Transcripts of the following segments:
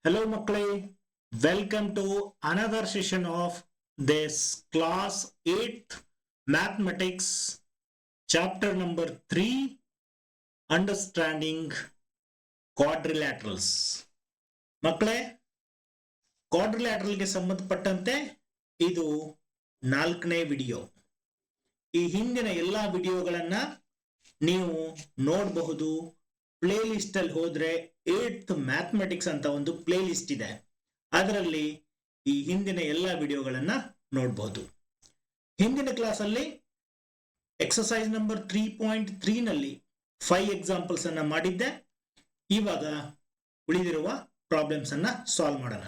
Hello ಮಕ್ಕಳೇ, welcome to another session of this class 8th mathematics chapter number 3 understanding quadrilaterals. ಮಕ್ಕಳೇ, ಕ್ವಾಡ್ರಿಲ್ಯಾಟರಲ್ಗೆ ಸಂಬಂಧಪಟ್ಟಂತೆ ಇದು 4ನೇ ವಿಡಿಯೋ. ಈ ಹಿಂದಿನ ಎಲ್ಲಾ ವಿಡಿಯೋಗಳನ್ನ ನೀವು ನೋಡಬಹುದು. ಪ್ಲೇ ಲಿಸ್ಟ್ ಅಲ್ಲಿ ಹೋದ್ರೆ 8th ಮ್ಯಾಥಮೆಟಿಕ್ಸ್ ಅಂತ ಒಂದು ಪ್ಲೇ ಲಿಸ್ಟ್ ಇದೆ. ಅದರಲ್ಲಿ ಈ ಹಿಂದಿನ ಎಲ್ಲ ವಿಡಿಯೋಗಳನ್ನ ನೋಡಬಹುದು. ಹಿಂದಿನ ಕ್ಲಾಸ್ ಅಲ್ಲಿ ಎಕ್ಸರ್ಸೈಸ್ ನಂಬರ್ 3.3 ನಲ್ಲಿ 5 ಎಕ್ಸಾಂಪಲ್ಸ್ ಅನ್ನ ಮಾಡಿದ್ದೆ. ಇವಾಗ ಉಳಿದಿರುವ ಪ್ರಾಬ್ಲಮ್ಸ್ ಅನ್ನ ಸಾಲ್ವ್ ಮಾಡೋಣ.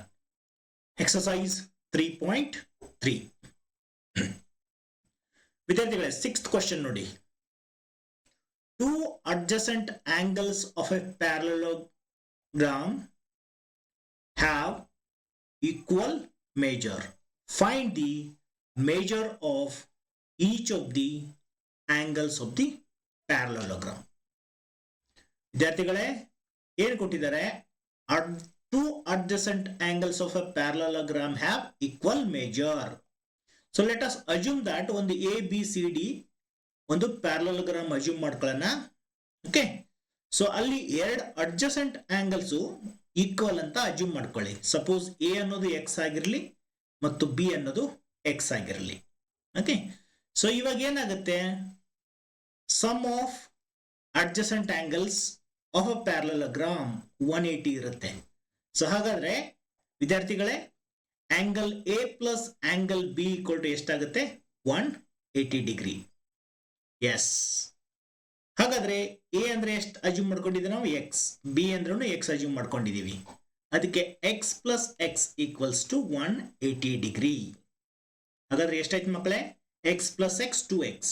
ಎಕ್ಸರ್ಸೈಸ್ 3.3 ವಿದ್ಯಾರ್ಥಿಗಳೇ, 6th ಕ್ವಶನ್ ನೋಡಿ. Two adjacent angles of a parallelogram have equal measure. Find the measure of each of the angles of the parallelogram. ವಿದ್ಯಾರ್ಥಿಗಳೇ, ಏನು ಕೊಟ್ಟಿದ್ದಾರೆ? Two adjacent angles of a parallelogram have equal measure. So let us assume that ಒಂದು ABCD ಒಂದು parallelogram assume ಮಾಡ್ಕೊಳ್ಳೋಣ. Okay, so ಅಲ್ಲಿ ಎರಡು adjacent angles equal ಅಂತ assume ಮಾಡ್ಕೊಳ್ಳಿ. ಸಪೋಸ್ ಎ ಅನ್ನೋದು ಎಕ್ಸ್ ಆಗಿರಲಿ ಮತ್ತು ಬಿ ಅನ್ನೋದು ಎಕ್ಸ್ ಆಗಿರಲಿ. ಓಕೆ, ಸೊ ಇವಾಗ ಏನಾಗುತ್ತೆ? Sum of adjacent angles of a parallelogram 180 ಇರುತ್ತೆ. ಸೊ ಹಾಗಾದ್ರೆ ವಿದ್ಯಾರ್ಥಿಗಳೇ, angle A plus angle B equal to ಎಷ್ಟಾಗುತ್ತೆ? 180 ಡಿಗ್ರಿ. ಎಸ್, ಹಾಗಾದ್ರೆ ಎ ಅಂದ್ರೆ ಎಷ್ಟು ಅಜ್ಯೂಮ್ ಮಾಡ್ಕೊಂಡಿದ್ದೀವಿ ನಾವು? ಎಕ್ಸ್. ಬಿ ಅಂದ್ರೂ ಎಕ್ಸ್ ಅಜ್ಯೂಮ್ ಮಾಡ್ಕೊಂಡಿದೀವಿ. ಅದಕ್ಕೆ x plus X equals to 180 degree. ಹಾಗಾದ್ರೆ ಎಷ್ಟಾಯ್ತು ಮಕ್ಕಳೇ? X plus x 2x.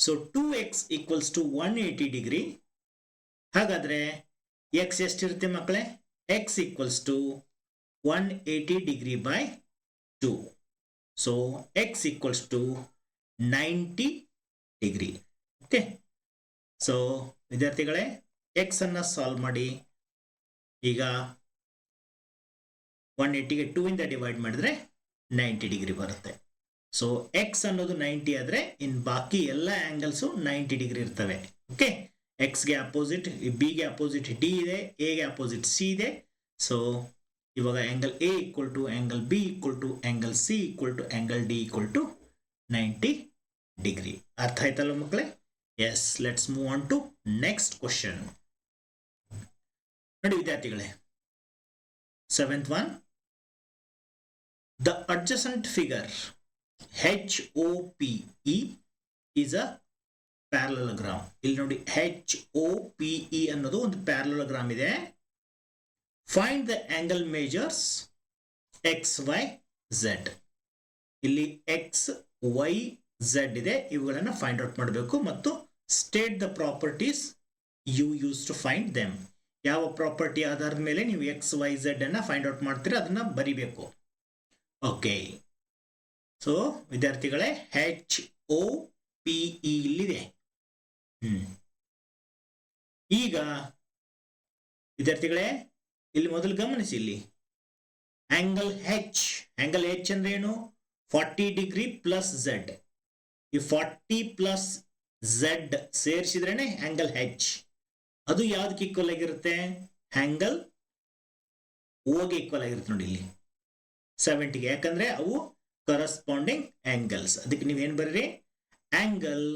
So 2x equals to 180 degree. ಹಾಗಾದ್ರೆ ಎಕ್ಸ್ ಎಷ್ಟಿರುತ್ತೆ ಮಕ್ಕಳೇ? X equals to 180 degree by 2. So X equals to 90 degree. Okay, so ವಿದ್ಯಾರ್ಥಿಗಳೇ, ಎಕ್ಸ್ ಅನ್ನ ಸಾಲ್ವ್ ಮಾಡಿ. ಈಗ 180ಗೆ 2 ಇಂದ ಡಿವೈಡ್ ಮಾಡಿದ್ರೆ 90 ಡಿಗ್ರಿ ಬರುತ್ತೆ. ಸೊ ಎಕ್ಸ್ ಅನ್ನೋದು 90 ಆದ್ರೆ ಇನ್ ಬಾಕಿ ಎಲ್ಲ ಆಂಗಲ್ಸು 90 ಡಿಗ್ರಿ ಇರ್ತವೆ. ಓಕೆ, ಎಕ್ಸ್ಗೆ ಅಪೋಸಿಟ್ ಬಿಗೆ ಅಪೋಸಿಟ್ ಡಿ ಇದೆ, ಎಗೆ ಅಪೋಸಿಟ್ ಸಿ ಇದೆ. ಸೊ ಇವಾಗ angle A equal to angle B equal to angle C equal to angle D equal to 90 degree. ಅರ್ಥ ಆಯ್ತಲ್ಲ ಮಕ್ಕಳೇ? Yes, let's move on to next question. ನೋಡಿ ವಿದ್ಯಾರ್ಥಿಗಳೇ, 7th one. The adjacent figure HOPE is a parallelogram. ಇಲ್ಲಿ ನೋಡಿ, HOPE ಅನ್ನೋದು ಒಂದು parallelogram ಇದೆ. Find the angle measures XYZ. ಇಲ್ಲಿ XYZ ಇದೆ, ಇವುಗಳನ್ನ ಫೈಂಡ್ ಔಟ್ ಮಾಡಬೇಕು ಮತ್ತು state the properties you use to find them. ಯಾವ ಪ್ರಾಪರ್ಟಿ ಆಧಾರದ ಮೇಲೆ ನೀವು XYZ ಅನ್ನ ಫೈಂಡ್ ಔಟ್ ಮಾಡ್ತೀರಾ ಅದನ್ನ ಬರಿಬೇಕು. ಓಕೆ, ಸೊ ವಿದ್ಯಾರ್ಥಿಗಳೇ, HOPE ಇಲ್ಲಿದೆ. ಈಗ ವಿದ್ಯಾರ್ಥಿಗಳೇ, ಇಲ್ಲಿ ಮೊದಲು ಗಮನಿಸಿ, ಇಲ್ಲಿ ಆಂಗಲ್ H ಅಂದ್ರೆ ಏನು? 40 ಡಿಗ್ರಿ ಪ್ಲಸ್ Z. ಈ 40 ಪ್ಲಸ್ Z ಸೇರಿಸಿದ್ರೇನೆ ಆಂಗಲ್ H. ಅದು ಯಾವ್ದಕ್ಕೆ ಈಕ್ವಲ್ ಆಗಿರುತ್ತೆ? ಆಂಗಲ್ ಓಗೆ ಈಕ್ವಲ್ ಆಗಿರುತ್ತೆ ನೋಡಿ, ಇಲ್ಲಿ 70ಗೆ. ಯಾಕಂದ್ರೆ ಅವು ಕರಸ್ಪಾಂಡಿಂಗ್ ಆಂಗಲ್ಸ್. ಅದಕ್ಕೆ ನೀವೇನ್ ಬರ್ರಿ? Angle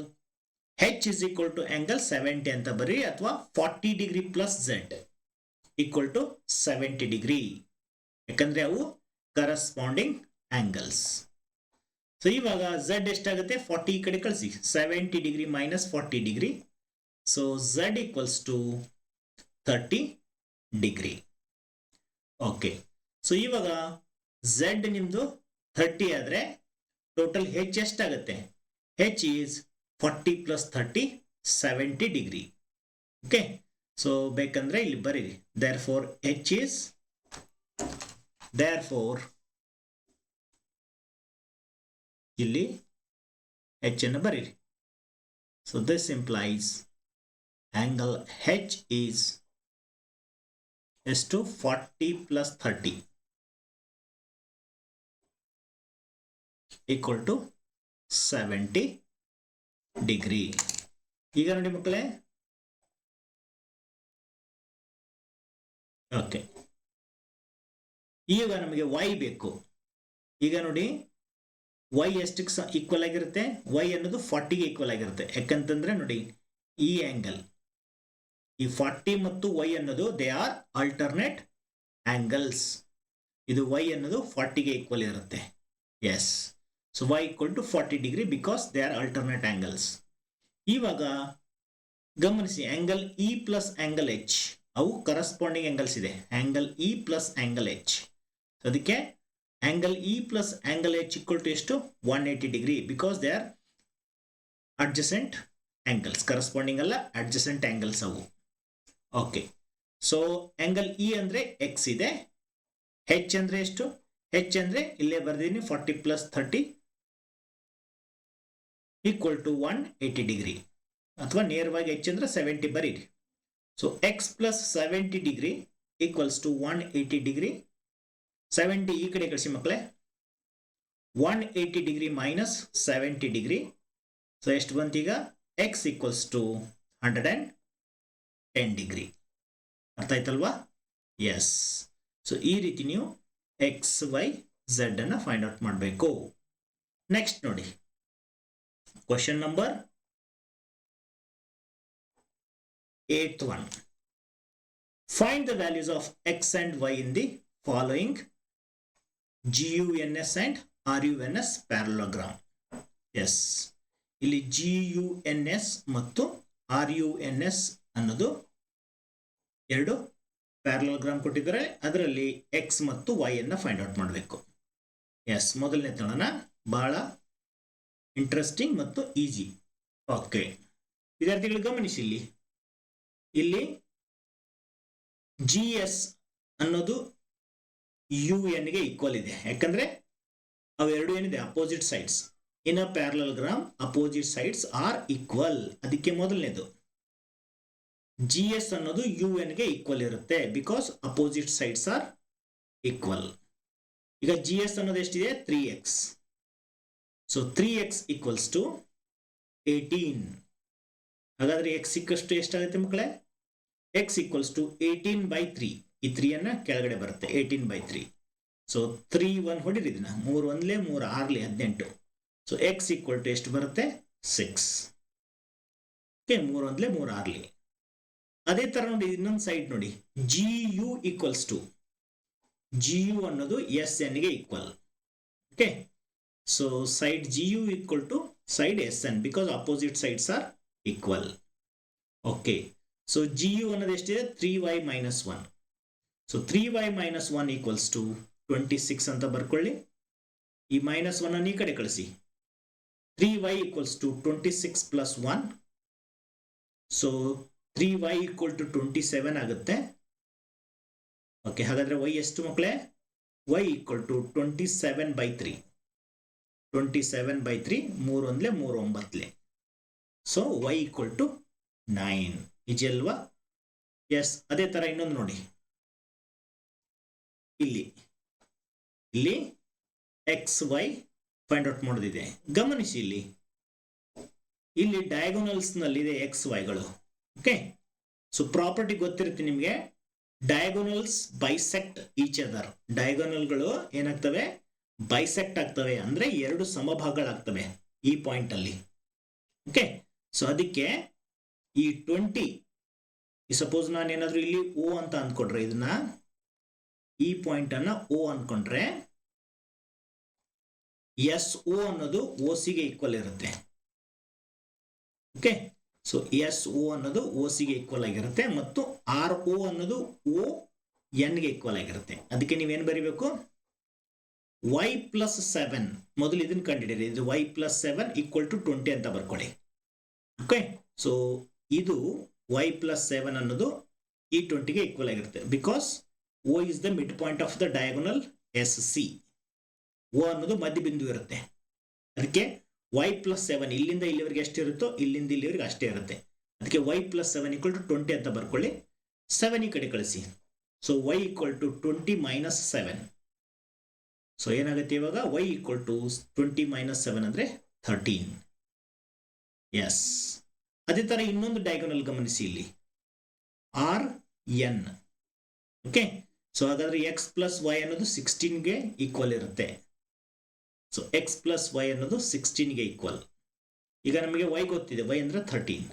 H is equal to angle 70 ಅಂತ ಬರ್ರಿ, ಅಥವಾ 40 degree plus Z equal to 70 degree. ಯಾಕಂದ್ರೆ ಅವು ಕರಸ್ಪಾಂಡಿಂಗ್ ಆಂಗಲ್ಸ್. ಸೊ ಇವಾಗ Z ಎಷ್ಟಾಗುತ್ತೆ? 40 ಈ ಕಡೆ ಕಳಿಸಿ, 70 degree minus 40 degree. So Z equals to 30 degree. Okay, so ಇವಾಗ Z ನಿಮ್ದು 30 ಆದ್ರೆ ಟೋಟಲ್ H ಎಷ್ಟಾಗುತ್ತೆ? H is 40 plus 30 70 degree. Okay, so ಬೇಕಂದ್ರೆ ಇಲ್ಲಿ ಬರೀರಿ. therefore H is ಇಲ್ಲಿ H ಅನ್ನು ಬರೀರಿ. So this implies angle H is ಎಷ್ಟು 40 ಪ್ಲಸ್ 30 ಈಕ್ವಲ್ ಟು 70 ಡಿಗ್ರಿ. ಈಗ ನೋಡಿ ಮಕ್ಕಳೇ, ಓಕೆ, ಈಗ ನಮಗೆ y ಬೇಕು. ಈಗ ನೋಡಿ y ಎಷ್ಟಕ್ಕೆ ಈಕ್ವಲ್ ಆಗಿರುತ್ತೆ? y ಅನ್ನೋದು 40ಗೆ ಈಕ್ವಲ್ ಆಗಿರುತ್ತೆ. ಯಾಕಂತಂದ್ರೆ ನೋಡಿ ಈ ಆಂಗಲ್, ಈ 40 ಮತ್ತು y ಅನ್ನೋದು ದೇ ಆರ್ ಆಲ್ಟರ್ನೇಟ್ ಆಂಗಲ್ಸ್. ಇದು y ಅನ್ನೋದು 40ಗೆ ಈಕ್ವಲ್ ಇರುತ್ತೆ. Yes, so y equal to 40 degree because they are alternate angles. ಇವಾಗ ಗಮನಿಸಿ, angle E plus angle H ಅವು ಕರಸ್ಪಾಂಡಿಂಗ್ ಆಂಗಲ್ಸ್ ಇದೆ. Angle E plus angle H, ಅದಕ್ಕೆ angle E plus angle H equal to ಎಷ್ಟು? 180 degree because they are adjacent angles. Corresponding ಅಲ್ಲ, adjacent angles ಅವು. Okay, so angle E ಅಂದ್ರೆ X ಇದೆ, ಹೆಚ್ ಅಂದ್ರೆ ಎಷ್ಟು? ಹೆಚ್ ಅಂದ್ರೆ ಇಲ್ಲೇ ಬರ್ದಿದ್ದೀನಿ 40 ಪ್ಲಸ್ 30 ಈಕ್ವಲ್ ಟು 180 ಡಿಗ್ರಿ, ಅಥವಾ ನೇರವಾಗಿ ಹೆಚ್ ಅಂದ್ರೆ 70 ಬರೀರಿ. So x plus 70 degree equals to 180 degree. 70 ಈ ಕಡೆ ಕಳಿಸಿ ಮಕ್ಕಳೇ. 180 ಡಿಗ್ರಿ ಮೈನಸ್ 70 ಡಿಗ್ರಿ, ಸೊ ಎಷ್ಟು ಬಂತೀಗ? X equals to 110 degree. ಅರ್ಥ ಆಯ್ತಲ್ವಾ? ಎಸ್, ಸೊ ಈ ರೀತಿ ನೀವು ಎಕ್ಸ್ ವೈ ಝೆಡ್ ಅನ್ನ ಫೈಂಡ್ ಔಟ್ ಮಾಡಬೇಕು. ನೆಕ್ಸ್ಟ್ ನೋಡಿ, question number 8th one. Find the values of x and y in the following GUNS and RUNS parallelogram. Yes, ಇಲ್ಲಿ GUNS ಮತ್ತು RUNS ಅನ್ನೋದು ಎರಡು ಪ್ಯಾರಲೋಗ್ರಾಮ್ ಕೊಟ್ಟಿದ್ದಾರೆ. ಅದರಲ್ಲಿ ಎಕ್ಸ್ ಮತ್ತು ವೈ ಅನ್ನ ಫೈಂಡ್ ಔಟ್ ಮಾಡಬೇಕು. ಎಸ್, ಮೊದಲನೇ ತಳನ ಬಹಳ ಇಂಟ್ರೆಸ್ಟಿಂಗ್ ಮತ್ತು ಈಸಿ. ಓಕೆ ವಿದ್ಯಾರ್ಥಿಗಳು ಗಮನಿಸಿ, ಇಲ್ಲಿ ಜಿ ಎಸ್ ಅನ್ನೋದು ಯು ಎನ್ ಗೆ ಈಕ್ವಲ್ ಇದೆ. ಯಾಕಂದ್ರೆ ಅವೆರಡು ಏನಿದೆ opposite sides. In a parallelogram opposite sides are equal. ಅದಕ್ಕೆ ಮೊದಲನೇದು ಜಿ ಎಸ್ ಅನ್ನೋದು ಯು ಎನ್ ಗೆ ಈಕ್ವಲ್ ಇರುತ್ತೆ because opposite sides are equal. ಈಗ ಜಿ ಎಸ್ ಅನ್ನೋದು ಎಷ್ಟಿದೆ? 3x. So 3x equals to 18. ಹಾಗಾದ್ರೆ ಎಕ್ಸ್ ಸಿಕ್ಕಷ್ಟು ಎಷ್ಟಾಗುತ್ತೆ ಮಕ್ಕಳೇ? X equals to 18/3. ಈ 3 ಅನ್ನ ಕೆಳಗಡೆ ಬರುತ್ತೆ, 18/3. ಸೊ 3 1 ಹೊಡಿರಿ, ಇದನ್ನ 3 1 3 6 18. ಸೊ ಎಕ್ಸ್ ಈಕ್ವಲ್ ಟು ಎಷ್ಟು ಬರುತ್ತೆ? 6. ಓಕೆ, 3 1 3 6. ಅದೇ ತರ ನೋಡಿ ಇನ್ನೊಂದು ಸೈಡ್ ನೋಡಿ, G U equals to, G U ಅನ್ನೋದು ಎಸ್ ಎನ್ ಗೆ equal. Okay, so side G U equal to side S N because opposite sides are equal. Okay, so G U ಅನ್ನೋದು ಎಷ್ಟಿದೆ? 3y - 1. So 3y - 1 equals to 26 ಅಂತ ಬರ್ಕೊಳ್ಳಿ. ಈ -1 ಅನ್ನು ಈ ಕಡೆ ಕಳಿಸಿ. 3y equals to 26 plus 1. So 3y equal to 27 ಆಗುತ್ತೆ. ಓಕೆ, ಹಾಗಾದ್ರೆ y ಎಷ್ಟು ಮಕ್ಕಳೇ? y equal to 27/3. 27/3, 3 1 3 9. So y equal to 9. Easy ಅಲ್ವಾ? ಎಸ್, ಅದೇ ತರ ಇನ್ನೊಂದು ನೋಡಿ, ಇಲ್ಲಿ ಎಕ್ಸ್ ವೈ ಫೈಂಡ್ ಔಟ್ ಮಾಡೋದಿದೆ. ಗಮನಿಸಿ, ಇಲ್ಲಿ ಡಯಾಗೋನಲ್ಸ್ ನಲ್ಲಿದೆ ಎಕ್ಸ್ ವೈಗಳು. ಓಕೆ, ಸೊ ಪ್ರಾಪರ್ಟಿ ಗೊತ್ತಿರುತ್ತೆ ನಿಮಗೆ, ಡಯಾಗೋನಲ್ಸ್ ಬೈಸೆಕ್ಟ್ ಈಚ್ ಅದರ್. ಡಯಾಗೋನಲ್ಗಳು ಏನಾಗ್ತವೆ? ಬೈಸೆಕ್ಟ್ ಆಗ್ತವೆ, ಅಂದ್ರೆ ಎರಡು ಸಮಭಾಗಗಳಾಗ್ತವೆ ಈ ಪಾಯಿಂಟ್ ಅಲ್ಲಿ. ಓಕೆ, ಸೊ ಅದಕ್ಕೆ ಈ 20, ಸಪೋಸ್ ನಾನು ಏನಾದ್ರೂ ಇಲ್ಲಿ ಓ ಅಂತ ಅಂದ್ಕೊಂಡ್ರೆ, ಇದನ್ನ ಈ ಪಾಯಿಂಟ್ ಅನ್ನ ಓ ಅನ್ಕೊಂಡ್ರೆ ಎಸ್ ಓ ಅನ್ನೋದು ಓ ಗೆ ಈಕ್ವಲ್ ಇರುತ್ತೆ. ಓಕೆ, ಸೊ ಎಸ್ ಓ ಅನ್ನೋದು ಓ ಗೆ ಈಕ್ವಲ್ ಆಗಿರುತ್ತೆ ಮತ್ತು ಆರ್ ಓ ಅನ್ನೋದು ಓ ಎನ್ ಗೆ ಈಕ್ವಲ್ ಆಗಿರುತ್ತೆ. ಅದಕ್ಕೆ ನೀವೇನ್ ಬರೀಬೇಕು? y + 7. ಮೊದಲು ಇದನ್ನ ಕಂಡಿಡಿರಿ. ಇದು y + 7 ಈಕ್ವಲ್ ಟು 20 ಅಂತ ಬರ್ಕೊಳ್ಳಿ. ಓಕೆ, ಸೊ ಇದು y + 7 ಅನ್ನೋದು ಈ 20 ಗೆ ಈಕ್ವಲ್ ಆಗಿರುತ್ತೆ because O is the midpoint of the diagonal SC. O ಅನ್ನೋದು ಮಧ್ಯ ಬಿಂದು ಇರುತ್ತೆ. ಅದಕ್ಕೆ y + 7 ಇಲ್ಲಿಂದ ಇಲ್ಲಿವರೆಗೆ ಎಷ್ಟು ಇರುತ್ತೋ ಇಲ್ಲಿಂದ ಇಲ್ಲಿವರೆಗೆ ಅಷ್ಟೇ ಇರುತ್ತೆ. ಅದಕ್ಕೆ y + 7 = 20 ಅಂತ ಬರ್ಕೊಳ್ಳಿ. 7 ಈ ಕಡೆ ಕಳಿಸಿ. So y equal to 20 minus 7. So ಏನಾಗುತ್ತೆ ಇವಾಗ y ಈಕ್ವಲ್ ಟು 20 ಮೈನಸ್ 7 ಅಂದ್ರೆ 13. ಎಸ್. ಅದೇ ತರ ಇನ್ನೊಂದು ಡಯಾಗೋನಲ್ ಗಮನಿಸಿ ಇಲ್ಲಿ ಆರ್ ಎನ್. ಓಕೆ, ಸೊ ಹಾಗಾದ್ರೆ ಎಕ್ಸ್ ಪ್ಲಸ್ ವೈ ಅನ್ನೋದು 16ಗೆ ಈಕ್ವಲ್ ಇರುತ್ತೆ. ಸೊ ಎಕ್ಸ್ ಪ್ಲಸ್ ವೈ ಅನ್ನೋದು 16ಗೆ ಈಕ್ವಲ್. ಈಗ ನಮಗೆ y ಗೊತ್ತಿದೆ, y ಅಂದ್ರೆ 13.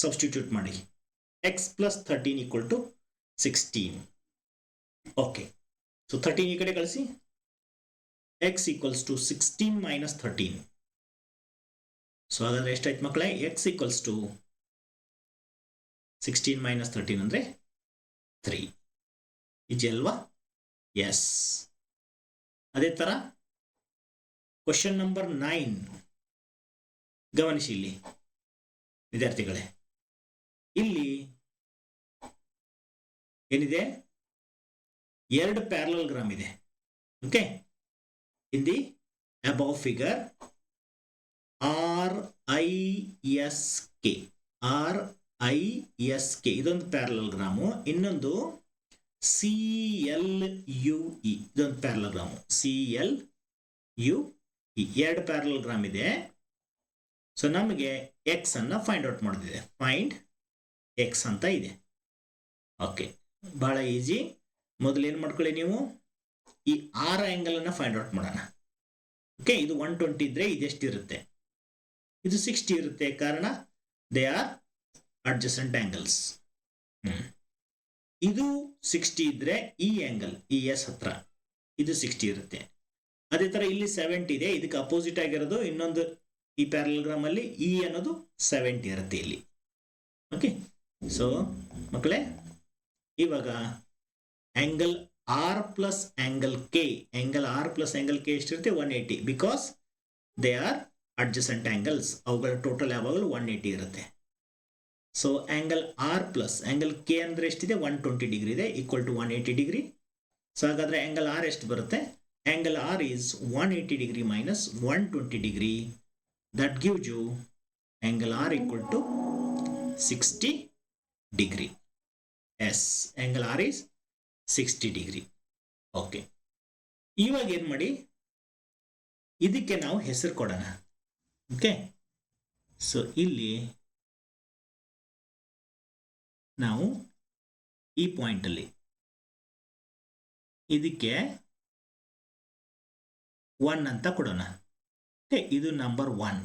ಸಬ್ಸ್ಟಿಟ್ಯೂಟ್ ಮಾಡಿ, x plus 13 equal to 16. Okay, so 13 ಈ ಕಡೆ ಕಳಿಸಿ, x equals to 16 minus 13. So ಹಾಗಾದ್ರೆ ಎಷ್ಟಾಯ್ತು ಮಕ್ಕಳೇ? x ಈಕ್ವಲ್ಸ್ ಟು 16 ಮೈನಸ್ 13 ಅಂದ್ರೆ 3. ಈಜಿ ಅಲ್ವಾ? ಎಸ್. ಅದೇ ತರ ಕ್ವಶನ್ ನಂಬರ್ 9 ಗಮನಿಸಿ ಇಲ್ಲಿ ವಿದ್ಯಾರ್ಥಿಗಳೇ. ಇಲ್ಲಿ ಏನಿದೆ? 2 ಪ್ಯಾರಲೋಗ್ರಾಮ್ ಇದೆ. Okay, in the above figure RISK ಇದೊಂದು ಪ್ಯಾರಲೋಗ್ರಾಮು, ಇನ್ನೊಂದು CLUE ಇದೊಂದು ಪ್ಯಾರಲೋಗ್ರಾಮು, CLUE 2 ಪ್ಯಾರಲೋಗ್ರಾಮ್ ಇದೆ. ಸೊ ನಮಗೆ ಎಕ್ಸ್ ಅನ್ನ ಫೈಂಡ್ ಔಟ್ ಮಾಡೋದಿದೆ, ಫೈಂಡ್ ಎಕ್ಸ್ ಅಂತ ಇದೆ. ಓಕೆ, ಬಹಳ ಈಜಿ. ಮೊದಲು ಏನು ಮಾಡ್ಕೊಳ್ಳಿ ನೀವು, ಈ ಆರ್ ಆಂಗಲ್ ಅನ್ನ ಫೈಂಡ್ ಔಟ್ ಮಾಡೋಣ. ಓಕೆ, ಇದು 120 ಇದ್ರೆ ಇದೆಷ್ಟಿರುತ್ತೆ? ಇದು 60 ಇರುತ್ತೆ, ಕಾರಣ ದೇ ಆರ್ ಅಡ್ಜಸೆಂಟ್ ಆಂಗಲ್ಸ್. ಇದು 60 ಇದ್ರೆ ಈ ಆಂಗಲ್ ಈ ಎಸ್ ಹತ್ರ ಇದು 60 ಇರುತ್ತೆ. ಅದೇ ತರ ಇಲ್ಲಿ 70 ಇದೆ, ಇದಕ್ಕೆ ಅಪೋಸಿಟ್ ಆಗಿರೋದು ಇನ್ನೊಂದು ಈ ಪ್ಯಾರಲೋಗ್ರಾಮ್ ಅಲ್ಲಿ ಇ ಅನ್ನೋದು 70 ಇರುತ್ತೆ ಇಲ್ಲಿ. ಓಕೆ, ಸೊ ಮಕ್ಕಳೇ ಇವಾಗ angle R plus angle K, ಎಷ್ಟಿರುತ್ತೆ? 180, because they are adjacent angles. ಅವುಗಳ ಟೋಟಲ್ ಯಾವಾಗಲೂ 180 ಇರುತ್ತೆ. So angle R plus angle K ಅಂದ್ರೆ ಎಷ್ಟಿದೆ? 120 ಡಿಗ್ರಿ ಇದೆ, ಈಕ್ವಲ್ ಟು 180 ಡಿಗ್ರಿ. ಸೊ ಹಾಗಾದ್ರೆ ಆಂಗಲ್ ಆರ್ ಎಷ್ಟು ಬರುತ್ತೆ? Angle R is 180 degree minus 120 degree. That gives you angle R equal to 60 degree. Yes, angle R is 60 degree. Okay, ಇವಾಗ ಏನ್ ಮಾಡಿ, ಇದಕ್ಕೆ ನಾವು ಹೆಸರು ಕೊಡೋಣ. ಓಕೆ, ಸೊ ಇಲ್ಲಿ ನಾವು ಈ ಪಾಯಿಂಟ್ ಅಲ್ಲಿ ಇದಕ್ಕೆ 1 ಅಂತ ಕೊಡೋಣ. ಓಕೆ, ಇದು ನಂಬರ್ 1.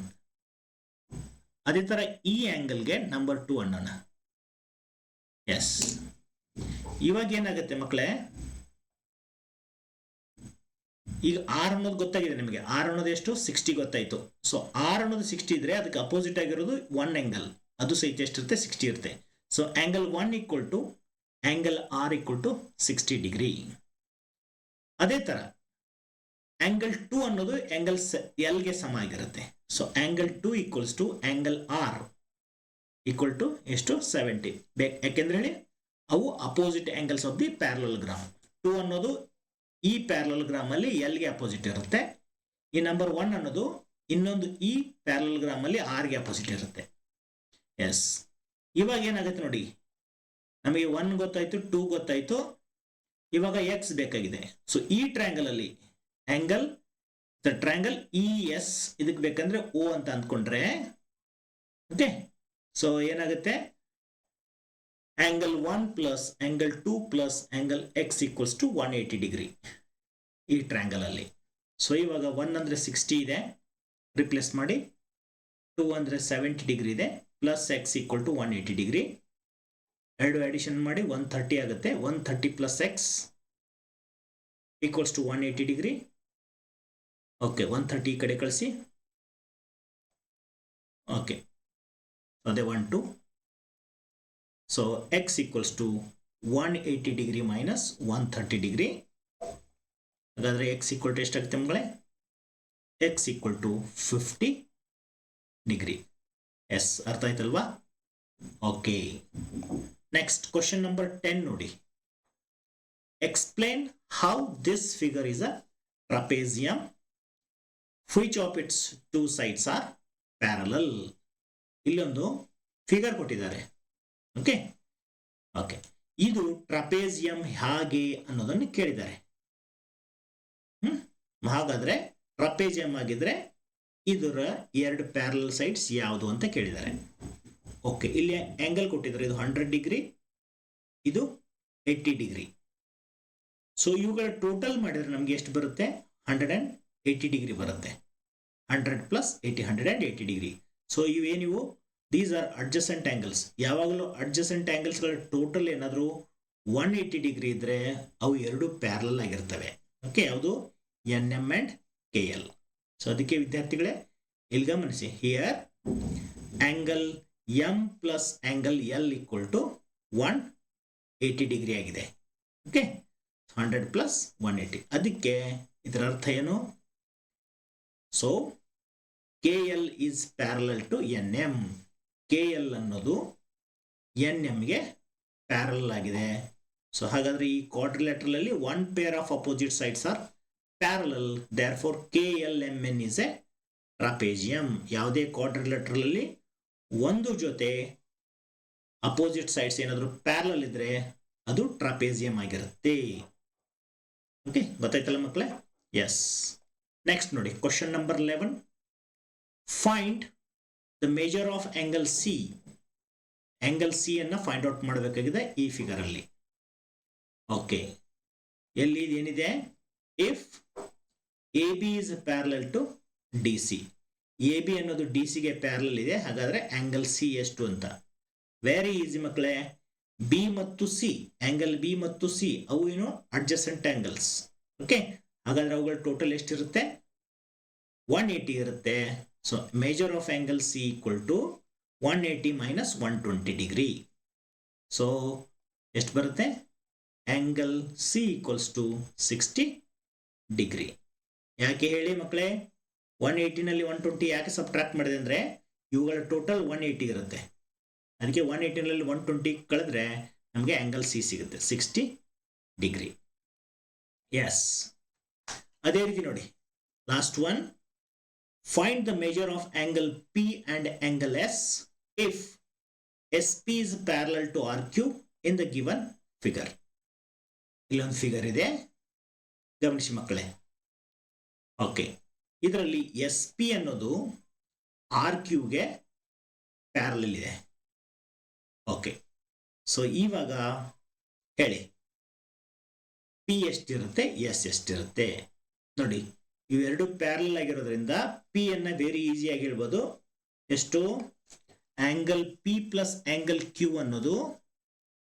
ಅದೇ ತರ ಈ ಆಂಗಲ್ಗೆ ನಂಬರ್ 2 ಅನ್ನೋಣ. ಎಸ್, ಇವಾಗ ಏನಾಗುತ್ತೆ ಮಕ್ಕಳೇ, ಈಗ ಆರ್ ಅನ್ನೋದು ಗೊತ್ತಾಗಿದೆ ನಿಮಗೆ. ಆರ್ ಅನ್ನೋದು ಎಷ್ಟು? 60 ಗೊತ್ತಾಯ್ತು. ಸೊ ಆರ್ ಅನ್ನೋದು 60 ಇದ್ರೆ ಅದಕ್ಕೆ ಅಪೋಸಿಟ್ ಆಗಿರೋದು 1 ಆಂಗಲ್, ಅದು ಸಹಿತ ಎಷ್ಟಿರುತ್ತೆ? 60 ಇರುತ್ತೆ. So angle 1 equal to angle R equal to 60 degree. ಅದೇ ತರ ಆಂಗಲ್ 2 ಅನ್ನೋದು ಆಂಗಲ್ ಎಲ್ ಗೆ ಸಮ ಆಗಿರುತ್ತೆ. So angle 2 equals to angle R equal to ಎಷ್ಟು? 70. ಯಾಕೆಂದ್ರೆ ಹೇಳಿ ಅವು opposite angles of the parallelogram. 2 ಅನ್ನೋದು ಈ ಪ್ಯಾರಲೋಗ್ರಾಮ್ ಅಲ್ಲಿ ಎಲ್ ಗೆ ಅಪೋಸಿಟ್ ಇರುತ್ತೆ. ಈ ನಂಬರ್ 1 ಅನ್ನೋದು ಇನ್ನೊಂದು ಈ ಪ್ಯಾರಲೋಗ್ರಾಮ್ ಅಲ್ಲಿ ಆರ್ ಗೆ ಅಪೋಸಿಟ್ ಇರುತ್ತೆ. ಎಸ್, ಇವಾಗ ಏನಾಗುತ್ತೆ ನೋಡಿ, ನಮಗೆ 1 ಗೊತ್ತಾಯ್ತು, 2 ಗೊತ್ತಾಯ್ತು, ಇವಾಗ ಎಕ್ಸ್ ಬೇಕಾಗಿದೆ. ಸೊ ಈ ಟ್ರಯಾಂಗಲ್ ಅಲ್ಲಿ ಆಂಗಲ್ ಟ್ರಯಾಂಗಲ್ ಇ ಎಸ್ ಇದಕ್ಕೆ ಬೇಕಂದ್ರೆ ಓ ಅಂತ ಅಂದ್ಕೊಂಡ್ರೆ, ಓಕೆ, ಸೊ ಏನಾಗುತ್ತೆ? Angle 1 plus angle 2 plus angle x equals to 180 degree ಈ ಟ್ರಯಾಂಗಲ್ ಅಲ್ಲಿ. ಸೊ ಇವಾಗ 1 ಅಂದ್ರೆ 60 ಇದೆ, ರಿಪ್ಲೇಸ್ ಮಾಡಿ. 2 ಅಂದ್ರೆ 70 ಡಿಗ್ರಿ ಇದೆ, plus X equal to 180 degree. ಎರಡು ಅಡಿಷನ್ ಮಾಡಿ 130 ಆಗುತ್ತೆ. 130 plus X equals to 180 degree. Okay, 130 ಈ ಕಡೆ ಕಳಿಸಿ. ಓಕೆ, ಅದೇ 1 2. So X equals to 180 degree minus 130 degree. ಹಾಗಾದ್ರೆ ಎಕ್ಸ್ ಈಕ್ವಲ್ ಟು ಎಷ್ಟಾಗುತ್ತೆ ಮಗಳೇ? X equal to 50 degree. Yes, ಅರ್ಥ ಆಯ್ತಲ್ವಾ? ಓಕೆ, ನೆಕ್ಸ್ಟ್ ಕ್ವಶನ್ ನಂಬರ್ 10 ನೋಡಿ. Explain how this figure is a trapezium, which of its 2 sides are parallel. ಇಲ್ಲೊಂದು figure ಕೊಟ್ಟಿದ್ದಾರೆ. Okay, ಇದು ಟ್ರಪೇಜಿಯಂ ಹಾಗೆ ಅನ್ನೋದನ್ನು ಕೇಳಿದ್ದಾರೆ. ಹಾಗಾದ್ರೆ ಟ್ರಪೇಜಿಯಂ ಆಗಿದ್ರೆ ಇದರ ಎರಡು ಪ್ಯಾರಲಲ್ ಸೈಡ್ಸ್ ಯಾವುದು ಅಂತ ಕೇಳಿದ್ದಾರೆ. ಓಕೆ, ಇಲ್ಲಿ ಆಂಗಲ್ ಕೊಟ್ಟಿದ್ದಾರೆ, ಇದು 100 ಡಿಗ್ರಿ, ಇದು 80 ಡಿಗ್ರಿ. ಸೊ ಇವುಗಳ ಟೋಟಲ್ ಮಾಡಿದ್ರೆ ನಮ್ಗೆ ಎಷ್ಟು ಬರುತ್ತೆ? 180 ಡಿಗ್ರಿ ಬರುತ್ತೆ. 100 ಪ್ಲಸ್ 80, 180 ಡಿಗ್ರಿ. ಸೊ ಇವೇನಿವು ದೀಸ್ ಆರ್ ಅಡ್ಜಸೆಂಟ್ ಆಂಗಲ್ಸ್. ಯಾವಾಗಲೂ ಅಡ್ಜಸೆಂಟ್ ಆಂಗಲ್ಸ್ಗಳ ಟೋಟಲ್ ಏನಾದರೂ 180 ಡಿಗ್ರಿ ಇದ್ರೆ ಅವು ಎರಡು ಪ್ಯಾರಲಲ್ ಆಗಿರ್ತವೆ. ಓಕೆ, ಯಾವುದು? NM and KL. ಸೊ ಅದಕ್ಕೆ ವಿದ್ಯಾರ್ಥಿಗಳೇ ಇಲ್ಲಿ ಗಮನಿಸಿ, here angle M plus angle L equal to 180 degree ಆಗಿದೆ. Okay, 100 plus 180. ಅದಕ್ಕೆ ಇದರ ಅರ್ಥ ಏನು? So KL is parallel to NM. KL ಅನ್ನೋದು NM ಗೆ ಪ್ಯಾರಲಲ್ ಆಗಿದೆ. ಸೊ ಹಾಗಾದ್ರೆ ಈ ಕ್ವಾಡ್ರಿಲ್ಯಾಟರಲ್ ಅಲ್ಲಿ one pair of opposite sides are parallel, therefore KLMN is a trapezium. ಯಾವುದೇ ಕ್ವಾಡ್ರಿಲ್ಯಾಟರಲ್ ಅಲ್ಲಿ ಒಂದು ಜೊತೆ ಅಪೋಸಿಟ್ ಸೈಡ್ಸ್ ಏನಾದರೂ ಪ್ಯಾರಲಲ್ ಇದ್ರೆ ಅದು ಟ್ರಾಪೇಜಿಯಂ ಆಗಿರುತ್ತೆ. ಓಕೆ, ಗೊತ್ತಾಯ್ತಲ್ಲ ಮಕ್ಕಳೇ? ಎಸ್. ನೆಕ್ಸ್ಟ್ ನೋಡಿ, question number 11. Find the measure of angle C. Angle C ಅನ್ನ ಫೈಂಡ್ ಔಟ್ ಮಾಡಬೇಕಾಗಿದೆ ಈ ಫಿಗರ್ ಅಲ್ಲಿ. ಓಕೆ, ಎಲ್ಲಿ ಏನಿದೆ? If AB is parallel to DC. AB ಅನ್ನೋದು DC ಗೆ ಪ್ಯಾರಲಲ್ ಇದೆ, ಹಾಗಾದ್ರೆ ಆಂಗಲ್ ಸಿ ಎಷ್ಟು ಅಂತ? ವೆರಿ ಈಸಿ ಮಕ್ಕಳೇ. ಬಿ ಮತ್ತು ಸಿ, ಆಂಗಲ್ ಬಿ ಮತ್ತು ಸಿ ಅವು ಏನು ಅಡ್ಜಸೆಂಟ್ ಆಂಗಲ್ಸ್. ಓಕೆ, ಹಾಗಾದ್ರೆ ಅವುಗಳ ಟೋಟಲ್ ಎಷ್ಟಿರುತ್ತೆ? 180 ಇರುತ್ತೆ. So measure of angle C equal to 180 minus 120 degree. So ಎಷ್ಟು ಬರುತ್ತೆ? Angle C equals to 60 degree. ಯಾಕೆ ಹೇಳಿ ಮಕ್ಕಳೇ? 180 ನಲ್ಲಿ 120 ಯಾಕೆ ಸಬ್ಟ್ರಾಕ್ಟ್ ಮಾಡಿದೆ ಅಂದ್ರೆ ಇವುಗಳ ಟೋಟಲ್ 180 ಇರುತ್ತೆ. ಅದಕ್ಕೆ 180 ನಲ್ಲಿ 120 ಕಳೆದ್ರೆ ನಮಗೆ ಆಂಗಲ್ ಸಿ ಸಿಗುತ್ತೆ 60 ಡಿಗ್ರಿ. ಎಸ್. ಅದೇ ರೀತಿ ನೋಡಿ, last one. Find the measure of angle P and angle S if SP is parallel to RQ in the given figure. ಇಲ್ಲೊಂದು ಫಿಗರ್ ಇದೆ, ಗಮನಿಸಿ ಮಕ್ಕಳೇ. ಓಕೆ, ಇದರಲ್ಲಿ SP ಅನ್ನೋದು RQಗೆ ಪ್ಯಾರಲಲ್ ಇದೆ. ಓಕೆ, ಸೊ ಇವಾಗ ಹೇಳಿ P ಎಷ್ಟಿರುತ್ತೆ, S ಎಷ್ಟಿರುತ್ತೆ? ನೋಡಿ, ಇವೆರಡು ಪ್ಯಾರಲಲ್ ಆಗಿರೋದ್ರಿಂದ P ಅನ್ನ ವೆರಿ ಈಸಿಯಾಗಿ ಹೇಳ್ಬೋದು. ಎಷ್ಟು? Angle P plus angle Q ಅನ್ನೋದು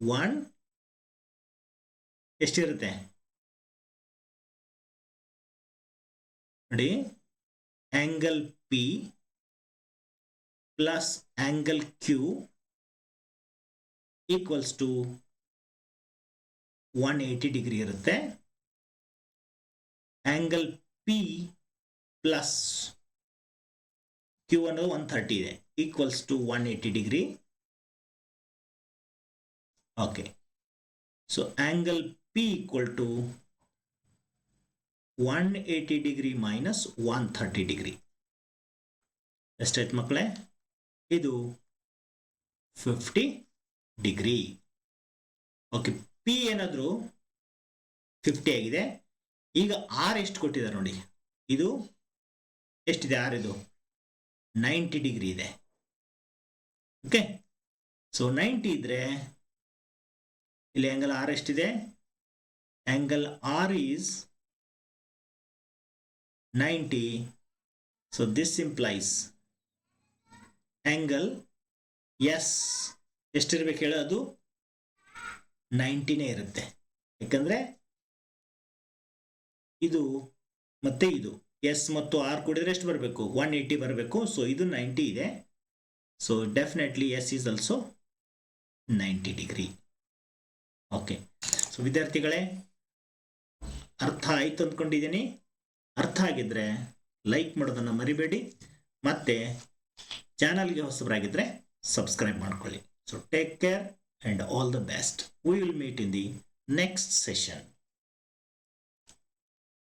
1 ಎಷ್ಟಿರುತ್ತೆ ನೋಡಿ, angle P plus angle Q equals to 180 degree ಇರುತ್ತೆ. ಆಂಗಲ್ P ಪ್ಲಸ್ Q ಅನ್ನೋದು 130 ಇದೆ, equals to 180 degree. Okay, so angle P equal to 180 degree minus 130 degree. ಎಷ್ಟಾಯ್ತು ಮಕ್ಕಳೇ? ಇದು 50 ಡಿಗ್ರಿ. ಓಕೆ, P ಏನಾದರೂ 50 ಆಗಿದೆ. ಈಗ R ಎಷ್ಟು ಕೊಟ್ಟಿದ್ದಾರೆ ನೋಡಿ, ಇದು ಎಷ್ಟಿದೆ? R ಇದು 90 ಡಿಗ್ರಿ ಇದೆ. ಓಕೆ, ಸೊ 90 ಇದ್ರೆ ಇಲ್ಲಿ ಆಂಗಲ್ R ಎಷ್ಟಿದೆ? Angle R is 90. So this implies angle S ಎಷ್ಟಿರ್ಬೇಕು ಹೇಳ? ಅದು 90ನೇ ಇರುತ್ತೆ. ಯಾಕಂದ್ರೆ ಇದು ಮತ್ತೆ ಇದು S ಮತ್ತು R ಕೂಡಿದ್ರೆ ಎಷ್ಟು ಬರಬೇಕು? 180 ಬರಬೇಕು. ಸೊ ಇದು 90 ಇದೆ. So definitely S is also 90 degree. Okay, so ವಿದ್ಯಾರ್ಥಿಗಳೇ ಅರ್ಥ ಆಯ್ತು ಅಂದ್ಕೊಂಡಿದ್ದೀನಿ. ಅರ್ಥ ಆಗಿದ್ರೆ ಲೈಕ್ ಮಾಡೋದನ್ನು ಮರಿಬೇಡಿ, ಮತ್ತೆ ಚಾನಲ್ಗೆ ಹೊಸಬರಾಗಿದ್ದರೆ ಸಬ್ಸ್ಕ್ರೈಬ್ ಮಾಡ್ಕೊಳ್ಳಿ. So take care and all the best. We will meet in the next session.